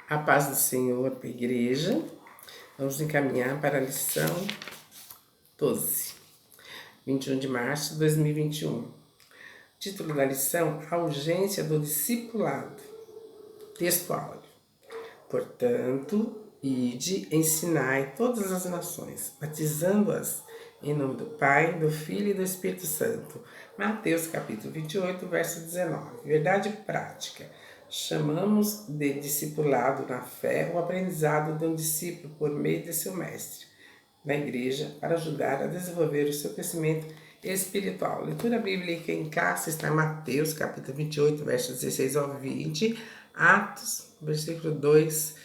A paz do Senhor para a igreja. Vamos encaminhar para a lição 12, 21 de março de 2021. Título da lição: A urgência do discipulado. Texto áudio. Portanto, ide, ensinai todas as nações, batizando-as em nome do Pai, do Filho e do Espírito Santo. Mateus capítulo 28, verso 19. Verdade prática. Chamamos de discipulado na fé o aprendizado de um discípulo por meio de seu mestre na igreja para ajudar a desenvolver o seu crescimento espiritual. Leitura bíblica em casa está em Mateus capítulo 28, verso 16 ao 20, Atos, versículo 2,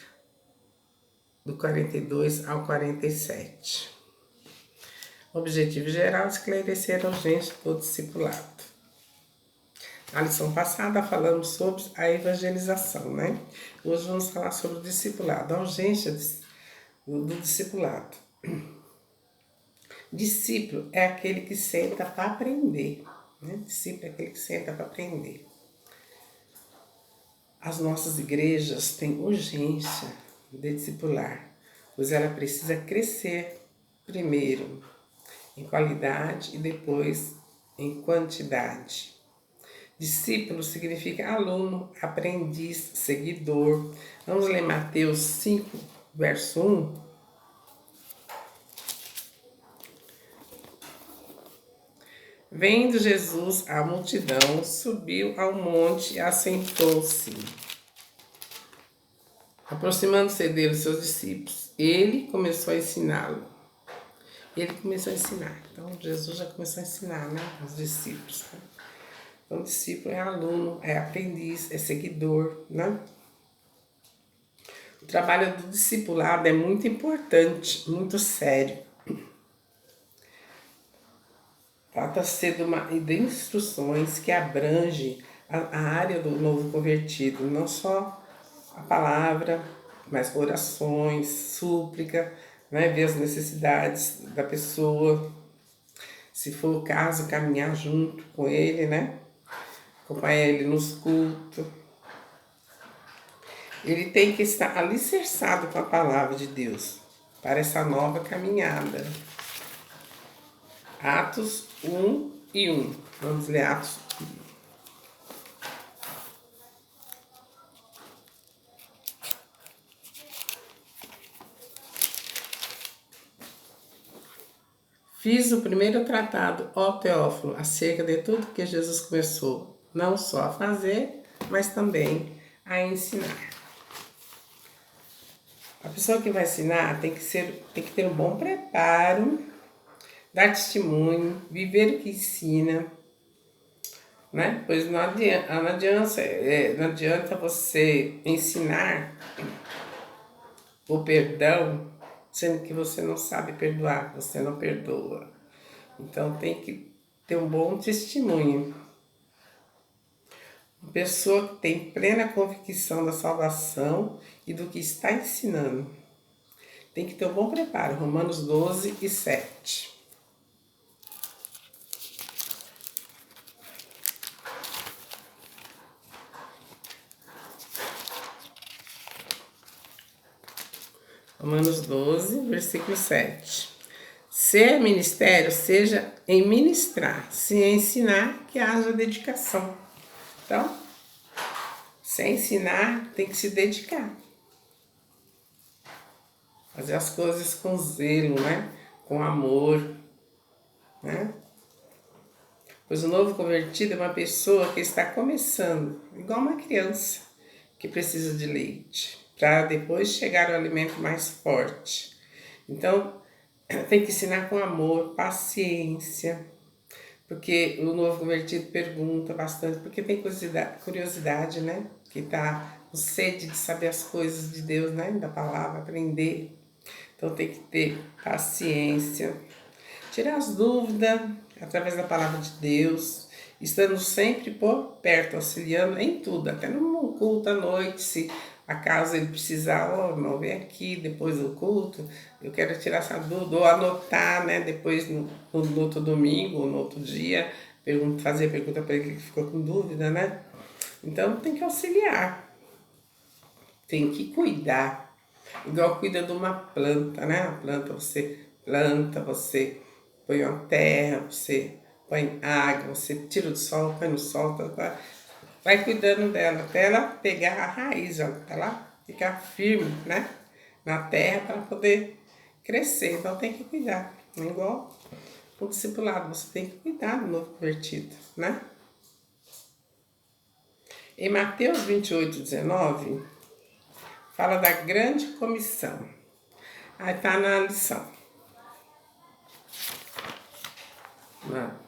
do 42 ao 47. Objetivo geral: esclarecer a urgência do discipulado. Na lição passada falamos sobre a evangelização, né? Hoje vamos falar sobre o discipulado, a urgência do discipulado. Discípulo é aquele que senta para aprender, né? Discípulo é aquele que senta para aprender. As nossas igrejas têm urgência de discipular, pois ela precisa crescer primeiro em qualidade e depois em quantidade. Discípulo significa aluno, aprendiz, seguidor. Vamos ler Mateus 5, verso 1. Vendo Jesus a multidão, subiu ao monte e assentou-se. Aproximando-se dele os seus discípulos, ele começou a ensiná-lo. Então, Jesus já começou a ensinar, né, os discípulos. Então, o discípulo é aluno, é aprendiz, é seguidor, né? O trabalho do discipulado é muito importante, muito sério. Trata-se de instruções que abrange a área do novo convertido, não só a palavra, mas orações, súplica, né? Ver as necessidades da pessoa, se for o caso, caminhar junto com ele, né? Acompanhar ele nos cultos. Ele tem que estar alicerçado com a palavra de Deus para essa nova caminhada. Atos 1 e 1. Vamos ler Atos 1. Fiz o primeiro tratado, ó Teófilo, acerca de tudo que Jesus começou, não só a fazer, mas também a ensinar. A pessoa que vai ensinar tem que ter um bom preparo, dar testemunho, viver o que ensina, né? Pois não adianta você ensinar o perdão, sendo que você não sabe perdoar, você não perdoa. Então tem que ter um bom testemunho. Uma pessoa que tem plena convicção da salvação e do que está ensinando. Tem que ter um bom preparo. Romanos 12 e 7. Romanos 12, versículo 7. Se é ministério, seja em ministrar. Se é ensinar, que haja dedicação. Então, se ensinar, tem que se dedicar. Fazer as coisas com zelo, né? Com amor, né? Pois o novo convertido é uma pessoa que está começando, igual uma criança que precisa de leite, para depois chegar ao alimento mais forte. Então, tem que ensinar com amor, paciência, porque o novo convertido pergunta bastante, porque tem curiosidade, né? Que está com sede de saber as coisas de Deus, né? Da palavra, aprender. Então tem que ter paciência, tirar as dúvidas através da palavra de Deus, estando sempre por perto, auxiliando em tudo, até no culto à noite, se acaso ele precisar, irmão, vem aqui depois do culto, eu quero tirar essa dúvida, ou anotar, né, depois no outro domingo, ou no outro dia, fazer pergunta para ele que ficou com dúvida, né? Então tem que auxiliar, tem que cuidar. Igual cuida de uma planta, né? A planta você planta, você põe uma terra, você põe água, você tira do sol, põe no sol, vai cuidando dela até ela pegar a raiz, até ela ficar firme, né? Na terra para poder crescer. Então tem que cuidar. É igual o discipulado, você tem que cuidar do novo convertido, né? Em Mateus 28:19, fala da grande comissão. Aí tá na lição.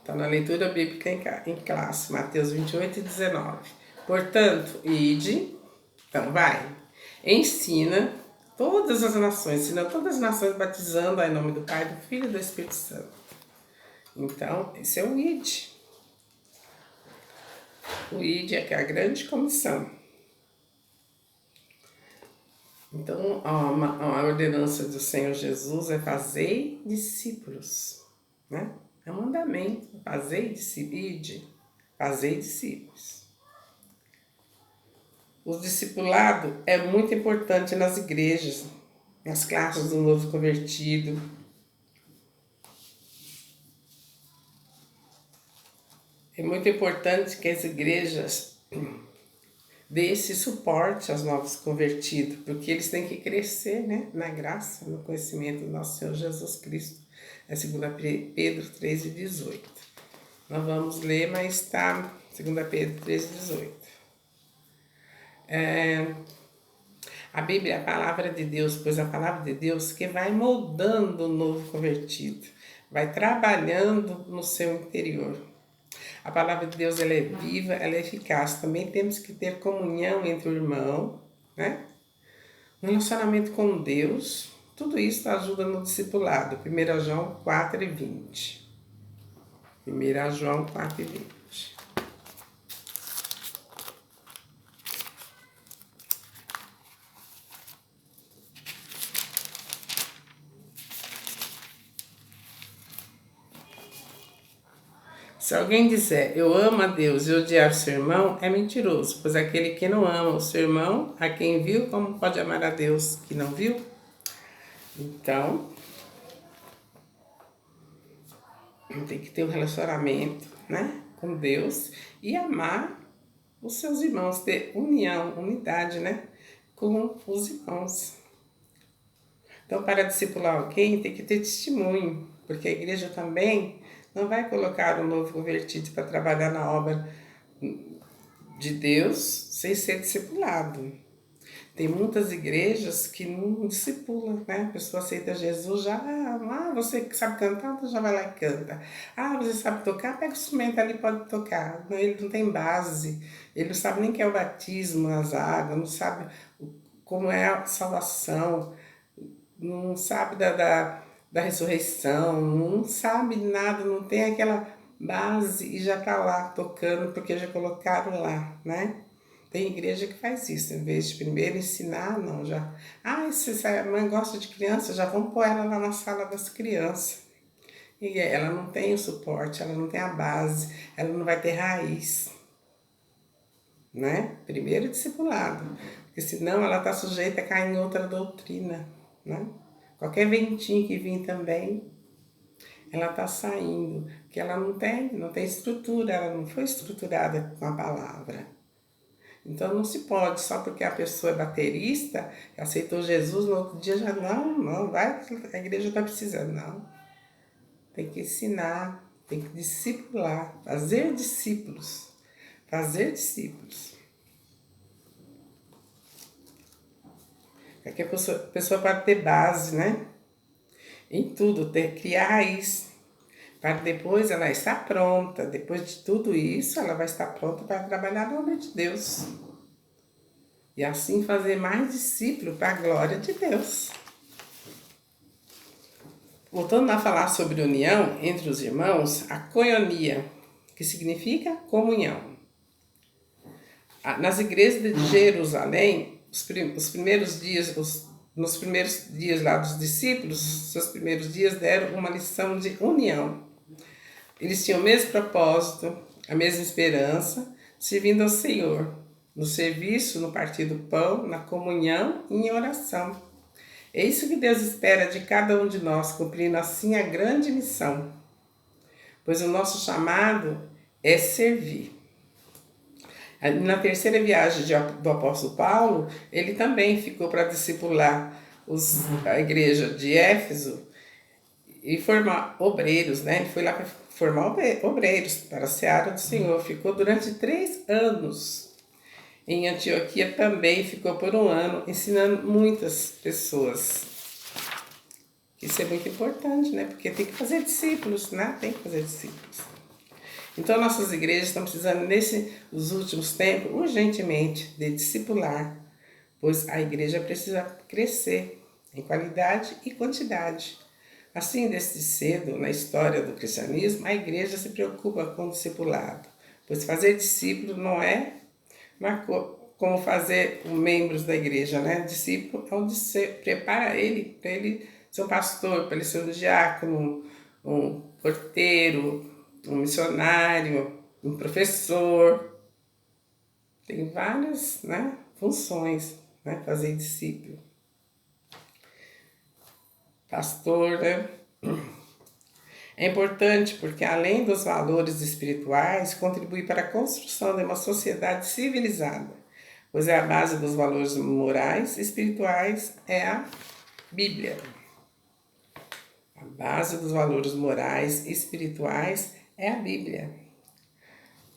Tá na leitura bíblica em classe, Mateus 28:19. Portanto, ide, então vai, ensina todas as nações, batizando em nome do Pai, do Filho e do Espírito Santo. Então, esse é o ide. O ide é que é a grande comissão. Então, a ordenança do Senhor Jesus é fazer discípulos, né? É um mandamento, fazer discípulos. O discipulado é muito importante nas igrejas, nas classes do novo convertido. É muito importante que as igrejas dê esse suporte aos novos convertidos, porque eles têm que crescer, né, na graça, no conhecimento do nosso Senhor Jesus Cristo. É 2 Pedro 3:18. Nós vamos ler, mas está 2 Pedro 3:18. A Bíblia é a palavra de Deus, pois a palavra de Deus que vai moldando o novo convertido, vai trabalhando no seu interior. A palavra de Deus ela é viva, ela é eficaz. Também temos que ter comunhão entre o irmão, né? Um relacionamento com Deus. Tudo isso ajuda no discipulado. 1 João 4:20. 1 João 4:20. Se alguém disser, eu amo a Deus e odiar o seu irmão, é mentiroso, pois aquele que não ama o seu irmão, a quem viu, como pode amar a Deus que não viu? Então, tem que ter um relacionamento, né, com Deus e amar os seus irmãos, ter união, unidade, né, com os irmãos. Então, para discipular alguém, tem que ter testemunho, porque a igreja também não vai colocar um novo convertido para trabalhar na obra de Deus sem ser discipulado. Tem muitas igrejas que não discipulam, né? A pessoa aceita Jesus, já, você que sabe cantar, então já vai lá e canta. Você sabe tocar, pega o instrumento ali, pode tocar. Ele não tem base, ele não sabe nem o que é o batismo nas águas, não sabe como é a salvação, não sabe da ressurreição, não sabe nada, não tem aquela base e já tá lá tocando porque já colocaram lá, né? Tem igreja que faz isso, em vez de primeiro ensinar, não, já... se a mãe gosta de criança, já vamos pôr ela lá na sala das crianças. E ela não tem o suporte, ela não tem a base, ela não vai ter raiz, né? Primeiro discipulado, porque senão ela está sujeita a cair em outra doutrina, né? Qualquer ventinho que vir também, ela está saindo, porque ela não tem estrutura, ela não foi estruturada com a palavra. Então não se pode, só porque a pessoa é baterista, aceitou Jesus, no outro dia já não, vai, a igreja está precisando, não. Tem que ensinar, tem que discipular, fazer discípulos. É que a pessoa pode ter base, né? Em tudo, criar raiz. Para depois ela estar pronta. Depois de tudo isso, ela vai estar pronta para trabalhar na obra de Deus. E assim fazer mais discípulos para a glória de Deus. Voltando a falar sobre união entre os irmãos, a koinonia, que significa comunhão. Nas igrejas de Jerusalém, nos primeiros dias lá dos discípulos, seus primeiros dias deram uma lição de união. Eles tinham o mesmo propósito, a mesma esperança, servindo ao Senhor. no serviço, no partir do pão, na comunhão e em oração. É isso que Deus espera de cada um de nós, cumprindo assim a grande missão, pois o nosso chamado é servir. Na terceira viagem do apóstolo Paulo, ele também ficou para discipular a igreja de Éfeso e formar obreiros, né? Ele foi lá para formar obreiros para a seara do Senhor. Ficou durante 3 anos. Em Antioquia também ficou por 1 ano, ensinando muitas pessoas. Isso é muito importante, né? Porque tem que fazer discípulos, né? Tem que fazer discípulos. Então, nossas igrejas estão precisando, nos últimos tempos, urgentemente, de discipular, pois a igreja precisa crescer em qualidade e quantidade. Assim, desde cedo, na história do cristianismo, a igreja se preocupa com o discipulado, pois fazer discípulo não é como fazer membros da igreja, né? Discípulo é onde você prepara ele para ele ser um pastor, para ele ser um diácono, um porteiro, um missionário, um professor. Tem várias, né, funções, né, fazer discípulo. Pastor, né? É importante porque, além dos valores espirituais, contribui para a construção de uma sociedade civilizada, pois é a base dos valores morais e espirituais é a Bíblia. A base dos valores morais e espirituais é a Bíblia.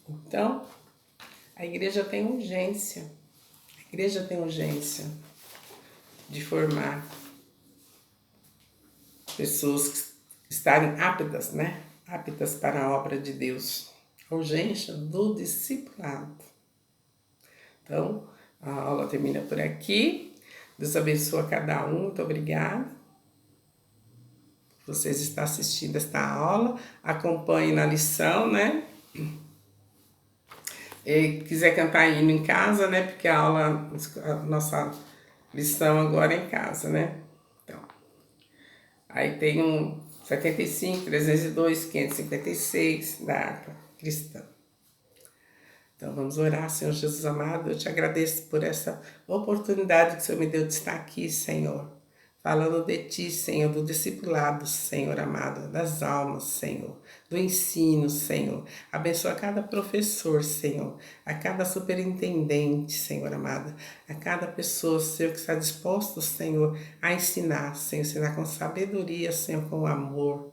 Então, a igreja tem urgência. A igreja tem urgência de formar pessoas que estarem aptas, né? Aptas para a obra de Deus. A urgência do discipulado. Então, a aula termina por aqui. Deus abençoe a cada um. Muito obrigada. Vocês estão assistindo esta aula. Acompanhe na lição, né? E quiser cantar hino em casa, né? Porque a nossa lição agora é em casa, né? Então, aí tem 75, 302, 556 da harpa cristã. Então vamos orar, Senhor Jesus amado. Eu te agradeço por essa oportunidade que o Senhor me deu de estar aqui, Senhor. Falando de Ti, Senhor, do discipulado, Senhor amado, das almas, Senhor, do ensino, Senhor. Abençoa cada professor, Senhor, a cada superintendente, Senhor amado, a cada pessoa, Senhor, que está disposto, Senhor, a ensinar, Senhor, ensinar com sabedoria, Senhor, com amor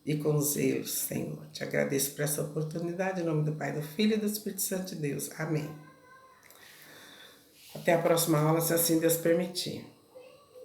e com zelo, Senhor. Te agradeço por essa oportunidade, em nome do Pai, do Filho e do Espírito Santo de Deus. Amém. Até a próxima aula, se assim Deus permitir.